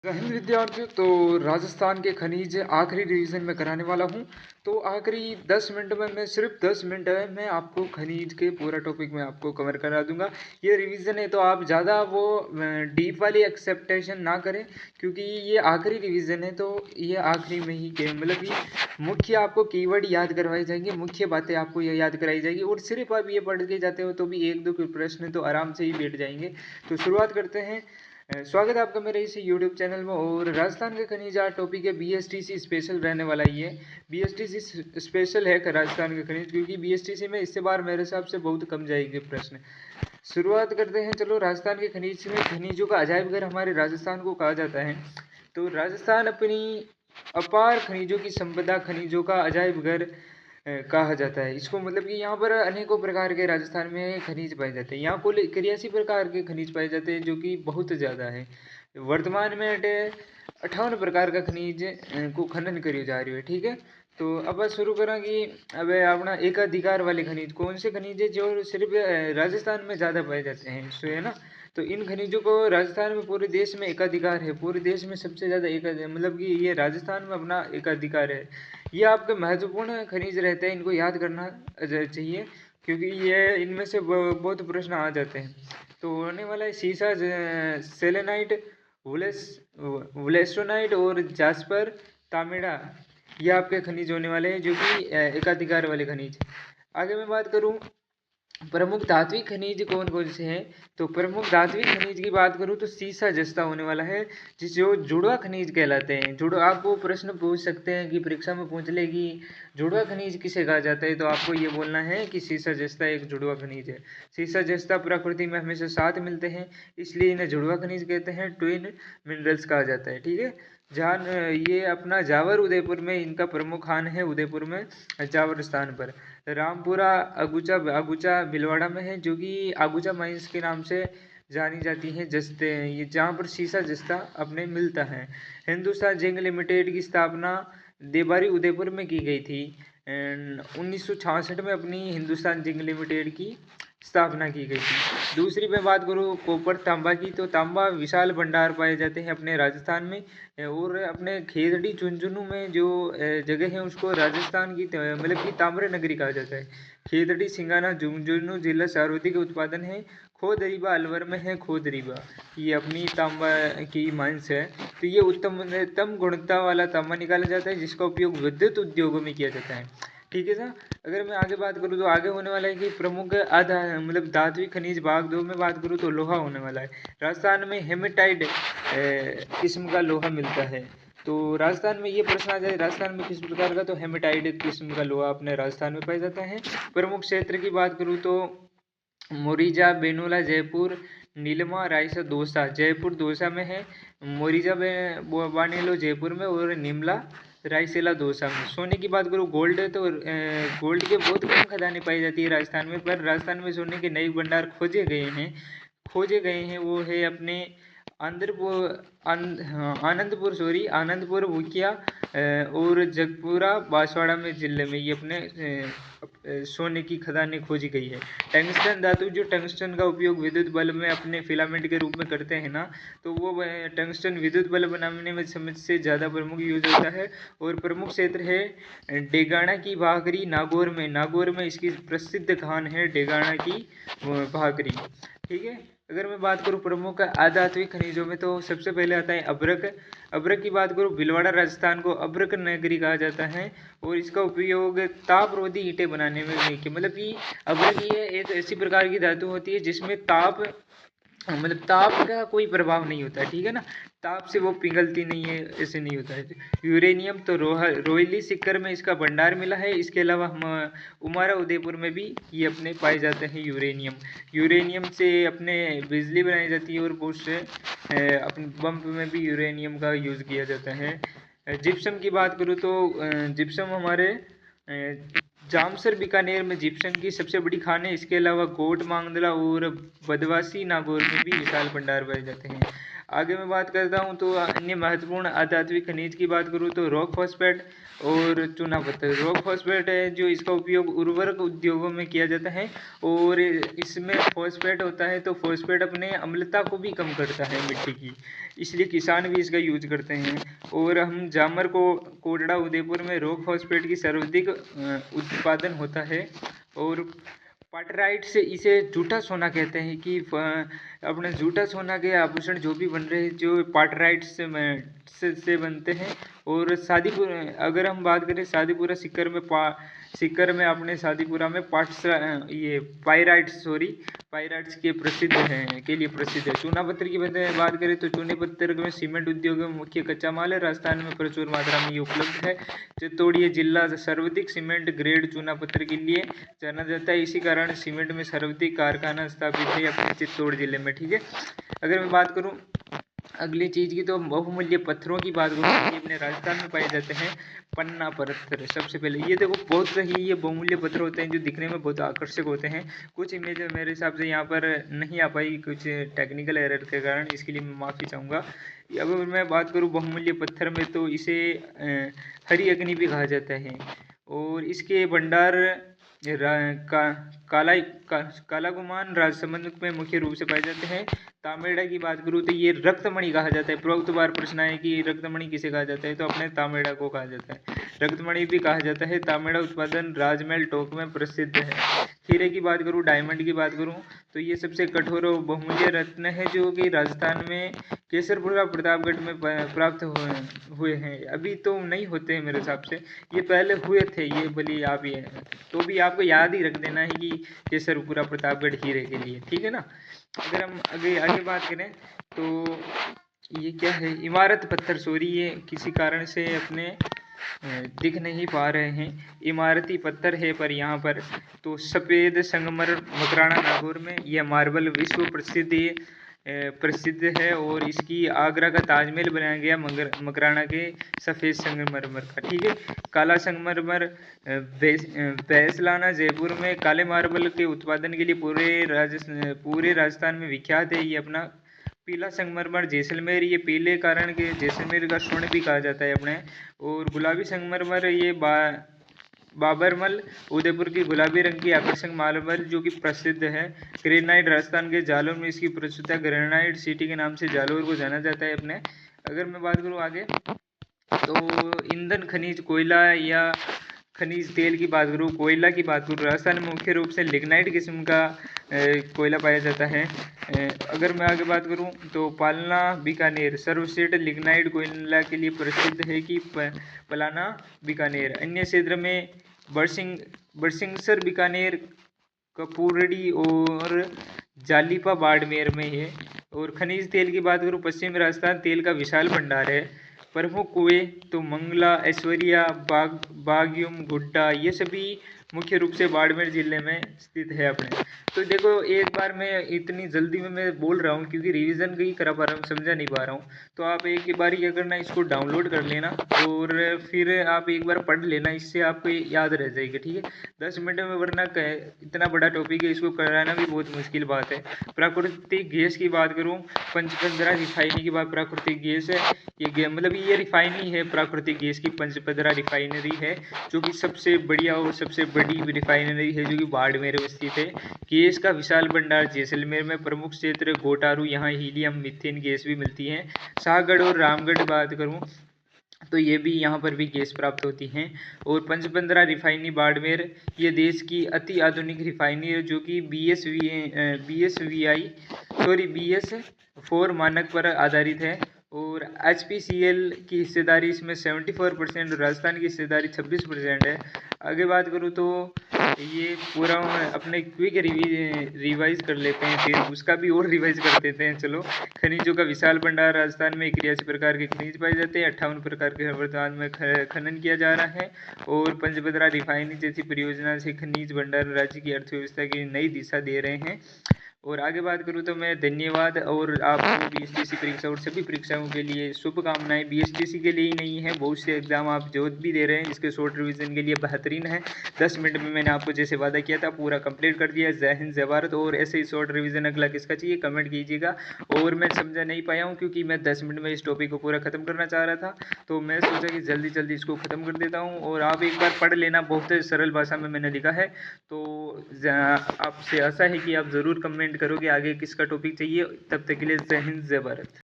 जय हिंद विद्यार्थियों। तो राजस्थान के खनिज आखिरी रिवीजन में कराने वाला हूं। तो आखिरी 10 मिनट में मैं सिर्फ 10 मिनट है मैं आपको खनिज के पूरा टॉपिक में आपको कवर करा दूंगा। ये रिवीजन है तो आप ज़्यादा वो डीप वाली एक्सेप्टेशन ना करें, क्योंकि ये आखिरी रिवीजन है। तो ये आखिरी में ही के मतलब कि मुख्य आपको कीवर्ड याद करवाए जाएंगे, मुख्य बातें आपको ये याद कराई जाएगी। और सिर्फ आप ये पढ़ के जाते हो तो भी एक दो प्रश्न तो आराम से ही बैठ जाएंगे। तो शुरुआत करते हैं। स्वागत है आपका मेरे इस YouTube चैनल में। और राजस्थान के खनिज आज टॉपिक है BSTC स्पेशल रहने वाला ही है। BSTC स्पेशल है राजस्थान के खनिज, क्योंकि BSTC में इससे बार मेरे हिसाब से बहुत कम जाएंगे प्रश्न। शुरुआत करते हैं। चलो, राजस्थान के खनिज में खनिजों का अजायब घर हमारे राजस्थान को कहा जाता है। तो राजस्थान अपनी अपार खनिजों की संपदा, खनिजों का अजायब घर कहा जाता है इसको। मतलब कि यहाँ पर अनेकों प्रकार के राजस्थान में खनिज पाए जाते हैं। यहाँ कुल 81 प्रकार के खनिज पाए जाते हैं, जो कि बहुत ज़्यादा है। वर्तमान में 58 प्रकार का खनिज को खनन करी जा रही है। ठीक है, तो अब शुरू करें कि अब अपना एकाधिकार वाले खनिज कौन से खनिज है जो सिर्फ राजस्थान में ज़्यादा पाए जाते हैं, सो है ना। तो इन खनिजों को राजस्थान में पूरे देश में एकाधिकार है। पूरे देश में सबसे ज़्यादा एक मतलब कि ये राजस्थान में अपना एकाधिकार है। ये आपके महत्वपूर्ण खनिज रहते हैं, इनको याद करना चाहिए, क्योंकि ये इनमें से बहुत प्रश्न आ जाते हैं। तो होने वाला है सीसा, सेलेनाइट, वुलेस्टोनाइट और जास्पर तामेड़ा। ये आपके खनिज होने वाले हैं, जो कि एकाधिकार वाले खनिज। आगे मैं बात करूं प्रमुख धात्विक खनिज कौन कौन से हैं। तो प्रमुख धात्विक खनिज की बात करूं तो सीसा जस्ता होने वाला है, जिस जो जुड़वा खनिज कहलाते हैं। जुड़वा, आपको प्रश्न पूछ सकते हैं कि परीक्षा में पूछ ले कि जुड़वा खनिज किसे कहा जाता है, तो आपको ये बोलना है कि सीसा जस्ता एक जुड़वा खनिज है। सीसा जस्ता प्रकृति में हमेशा साथ मिलते हैं, इसलिए इन्हें जुड़वा खनिज कहते हैं, ट्विन मिनरल्स कहा जाता है। ठीक है, जहाँ ये अपना जावर उदयपुर में इनका प्रमुख खान है, उदयपुर में जावर स्थान पर। रामपुरा अगुचा अगुचा भीलवाड़ा में है, जो कि अगुचा माइंस के नाम से जानी जाती है जस्ते ये, जहाँ पर सीसा जस्ता अपने मिलता है। हिंदुस्तान जिंक लिमिटेड की स्थापना देबारी उदयपुर में की गई थी। 1966 में अपनी हिंदुस्तान जिंक लिमिटेड की स्थापना की गई थी। दूसरी मैं बात करूँ कॉपर तांबा की, तो तांबा विशाल भंडार पाए जाते हैं अपने राजस्थान में। और अपने खेतड़ी झुंझुनू में जो जगह है उसको राजस्थान की मतलब कि ताम्र नगरी कहा जाता है। खेतड़ी सिंगाना झुंझुनू जिला सर्वाधिक उत्पादन है। खोदरीबा अलवर में है। खोदरीबा ये अपनी तांबा की माइंस है। तो ये उत्तम गुणवत्ता वाला तांबा निकाला जाता है, जिसका उपयोग विद्युत उद्योगों में किया जाता है। ठीक है सर। अगर मैं आगे बात करूँ तो आगे होने वाला है कि प्रमुख आधा मतलब धात्विक खनिज भाग 2 में बात करूँ तो लोहा होने वाला है। राजस्थान में हेमेटाइट किस्म का लोहा मिलता है। तो राजस्थान में ये प्रश्न आ जाए, राजस्थान में किस प्रकार का, तो हेमेटाइट किस्म का लोहा अपने राजस्थान में पाया जाता है। प्रमुख क्षेत्र की बात करूँ तो मोरिजा, बेनोला, जयपुर, नीलमा, रायसा, दौसा। जयपुर दौसा में है, मोरिजा बानेलो जयपुर में, और निमला रायसेला दौसा में। सोने की बात करूँ गोल्ड है तो गोल्ड के बहुत कम खदानें पाई जाती है राजस्थान में, पर राजस्थान में सोने के नए भंडार खोजे गए हैं। वो है अपने आनंदपुर आनंदपुर भूकिया और जगपुरा बांसवाड़ा में जिले में ये अपने सोने की खदानें खोजी गई है। टंगस्टन धातु, जो टंगस्टन का उपयोग विद्युत बल्ब में अपने फिलामेंट के रूप में करते हैं ना, तो वो टंगस्टन विद्युत बल्ब बनाने में सबसे ज़्यादा प्रमुख यूज होता है। और प्रमुख क्षेत्र है डेगाना की भाकरी नागौर में इसकी प्रसिद्ध खान है डेगाना की भाकरी। ठीक है, अगर मैं बात करूँ प्रमुख अधात्विक खनिजों में, तो सबसे पहले आता है अभ्रक। अभ्रक की बात करूँ, भीलवाड़ा राजस्थान को अभ्रक नगरी कहा जाता है, और इसका उपयोग तापरोधी ईंटें बनाने में भी किया। मतलब कि अभ्रक ये एक ऐसी प्रकार की धातु होती है जिसमें ताप का कोई प्रभाव नहीं होता है। ठीक है ना, ताप से वो पिघलती नहीं है, ऐसे नहीं होता है। यूरेनियम तो रोहिली सिक्कर में इसका भंडार मिला है। इसके अलावा हम उमारा उदयपुर में भी ये अपने पाए जाते हैं यूरेनियम से अपने बिजली बनाई जाती है, और बहुत से अपने बम में भी यूरेनियम का यूज़ किया जाता है। जिप्सम की बात करूँ तो जिप्सम हमारे जामसर बीकानेर में जिप्सम की सबसे बड़ी खान है। इसके अलावा कोट मांगदला और बदवासी नागौर में भी विशाल भंडार पाए जाते हैं। आगे मैं बात करता हूँ तो अन्य महत्वपूर्ण अधात्विक खनिज की बात करूँ तो रॉक फॉस्फेट और चूना पत्थर। रॉक फॉस्फेट है जो इसका उपयोग उर्वरक उद्योगों में किया जाता है और इसमें फॉस्फेट होता है, तो फॉस्फेट अपने अम्लता को भी कम करता है मिट्टी की, इसलिए किसान भी इसका यूज करते हैं। और हम जामर को कोटड़ा उदयपुर में रॉक फॉस्फेट की सर्वाधिक उत्पादन होता है। और पाटराइट से इसे जूठा सोना कहते हैं कि अपने जूठा सोना के आभूषण जो भी बन रहे हैं जो पाटराइट से बनते हैं। और शादीपुर अगर हम बात करें शादीपुरा सिक्कर में अपने शादीपुरा में ये पाइराइट्स के लिए प्रसिद्ध है। चूना पत्थर की बात करें तो चूने पत्थर में सीमेंट उद्योग में मुख्य कच्चा माल है। राजस्थान में प्रचुर मात्रा में ये उपलब्ध है। चित्तौड़िया जिला सर्वाधिक सीमेंट ग्रेड चूना पत्थर के लिए जाना जाता है, इसी कारण सीमेंट में सर्वाधिक कारखाना स्थापित है अपने चित्तौड़ जिले में। ठीक है, अगर मैं बात करूं अगली चीज की तो बहुमूल्य पत्थरों की बात करूँ, ये अपने राजस्थान में पाए जाते हैं। पन्ना पत्थर सबसे पहले, ये देखो बहुत सही ये बहुमूल्य पत्थर होते हैं जो दिखने में बहुत आकर्षक होते हैं। कुछ इमेज मेरे हिसाब से यहाँ पर नहीं आ पाई कुछ टेक्निकल एरर के कारण, इसके लिए मैं माफ़ी चाहूँगा। अब मैं बात करूँ बहुमूल्य पत्थर में तो इसे हरी अग्नि भी कहा जाता है। और इसके भंडार काला गुमान राजसमंद में मुख्य रूप से पाए जाते हैं। तामेड़ा की बात करूँ तो ये रक्तमणि कहा जाता है। उपरोक्त बार प्रश्न है कि रक्तमणि किसे कहा जाता है, तो अपने तामेड़ा को कहा जाता है। रक्तमणि भी कहा जाता है। तामेड़ा उत्पादन राजमहल टोंक में प्रसिद्ध है। हीरे की बात करूँ, डायमंड की बात करूँ तो ये सबसे कठोर और बहुमूल्य रत्न है जो कि राजस्थान में केसरपुरा प्रतापगढ़ में प्राप्त हुए हैं। अभी तो नहीं होते हैं मेरे हिसाब से, ये पहले हुए थे ये बली आप ये, तो भी आपको याद ही रख देना है कि केसरपुरा प्रतापगढ़ हीरे के लिए। ठीक है ना। अगर हम आगे बात करें तो ये क्या है, इमारत पत्थर, सॉरी ये किसी कारण से अपने दिख नहीं पा रहे हैं, इमारती पत्थर है पर यहाँ पर तो सफ़ेद संगमरमर मकराना नागौर में यह मार्बल विश्व प्रसिद्ध है। और इसकी आगरा का ताजमहल बनाया गया मकराना के सफ़ेद संगमरमर का। ठीक है, काला संगमरमर बैसलाना जयपुर में काले मार्बल के उत्पादन के लिए पूरे राजस्थान में विख्यात है। ये अपना पीला संगमरमर जैसलमेर, ये पीले कारण के जैसलमेर का स्वर्ण भी कहा जाता है अपने। और गुलाबी संगमरमर ये बाबरमल उदयपुर की गुलाबी रंग की आकर्षक मार्बल जो कि प्रसिद्ध है। ग्रेनाइट राजस्थान के जालौर में इसकी प्रसिद्धता, ग्रेनाइट सिटी के नाम से जालौर को जाना जाता है अपने। अगर मैं बात करूँ आगे तो ईंधन खनिज कोयला या खनिज तेल की बात करूँ, कोयला की बात करूँ, राजस्थान में मुख्य रूप से लिग्नाइट किस्म का कोयला पाया जाता है। अगर मैं आगे बात करूँ तो पालना बीकानेर सर्वश्रेष्ठ लिग्नाइट कोयला के लिए प्रसिद्ध है कि पलाना बीकानेर। अन्य क्षेत्र में बरसिंगसर बीकानेर, कपूरड़ी और जालिपा बाड़मेर में है। और खनिज तेल की बात करूँ, पश्चिम राजस्थान तेल का विशाल भंडार है। प्रमुख कुएं तो मंगला, ऐश्वर्या, बागयुम, गुड्डा, ये सभी मुख्य रूप से बाड़मेर जिले में स्थित है अपने। तो देखो एक बार मैं इतनी जल्दी में मैं बोल रहा हूँ क्योंकि रिवीजन नहीं करा पा रहा हूँ, समझा नहीं पा रहा हूँ, तो आप एक बार क्या करना, इसको डाउनलोड कर लेना और फिर आप एक बार पढ़ लेना, इससे आपको याद रह जाएगी। ठीक है, 10 मिनट में, वरना इतना बड़ा टॉपिक है इसको कराना भी बहुत मुश्किल बात है। प्राकृतिक गैस की बात करूँ, पंचपदरा रिफाइनरी की बात, प्राकृतिक गैस है ये मतलब ये रिफाइनरी है प्राकृतिक गैस की, पंचपदरा रिफाइनरी है जो कि सबसे बढ़िया और सबसे बड़ी रिफाइनरी है जो कि बाड़मेर में स्थित है। गैस का विशाल भंडार जैसलमेर में, प्रमुख क्षेत्र गोटारू, यहाँ हीलियम मीथेन गैस भी मिलती है। शाहगढ़ और रामगढ़ बात करूँ तो ये भी यहाँ पर भी गैस प्राप्त होती हैं। और पंचपदरा रिफाइनरी बाड़मेर ये देश की अति आधुनिक रिफाइनरी है जो कि BS4 मानक पर आधारित है। और HPCL की हिस्सेदारी इसमें 74%, राजस्थान की हिस्सेदारी 26% है। आगे बात करूँ तो ये पूरा अपने क्विक रिवाइज कर लेते हैं, फिर उसका भी और रिवाइज कर देते हैं। चलो, खनिजों का विशाल भंडार, राजस्थान में 83 प्रकार के खनिज पाए जाते हैं, 58 प्रकार के वर्तमान में खनन किया जा रहा है। और पंचपदरा रिफाइनरी जैसी परियोजना से खनिज भंडार राज्य की अर्थव्यवस्था की नई दिशा दे रहे हैं। और आगे बात करूँ तो मैं धन्यवाद, और आपको बीएसटीसी परीक्षा और सभी परीक्षाओं के लिए शुभकामनाएं। बीएसटीसी के लिए ही नहीं है, बहुत से एग्जाम आप जो भी दे रहे हैं इसके शॉर्ट रिवीजन के लिए बेहतरीन है। 10 मिनट में मैंने आपको जैसे वादा किया था पूरा कंप्लीट कर दिया। जय हिंद जय भारत। और ऐसे ही शॉर्ट रिवीजन अगला किसका चाहिए कमेंट कीजिएगा। और मैं समझा नहीं पाया हूँ क्योंकि मैं 10 मिनट में इस टॉपिक को पूरा खत्म करना चाह रहा था, तो मैं सोचा कि जल्दी जल्दी इसको ख़त्म कर देता हूँ। और आप एक बार पढ़ लेना, बहुत सरल भाषा में मैंने लिखा है। तो आपसे आशा है कि आप ज़रूर कमेंट करोगे आगे किसका टॉपिक चाहिए। तब तक के लिए जय हिंद जय भारत।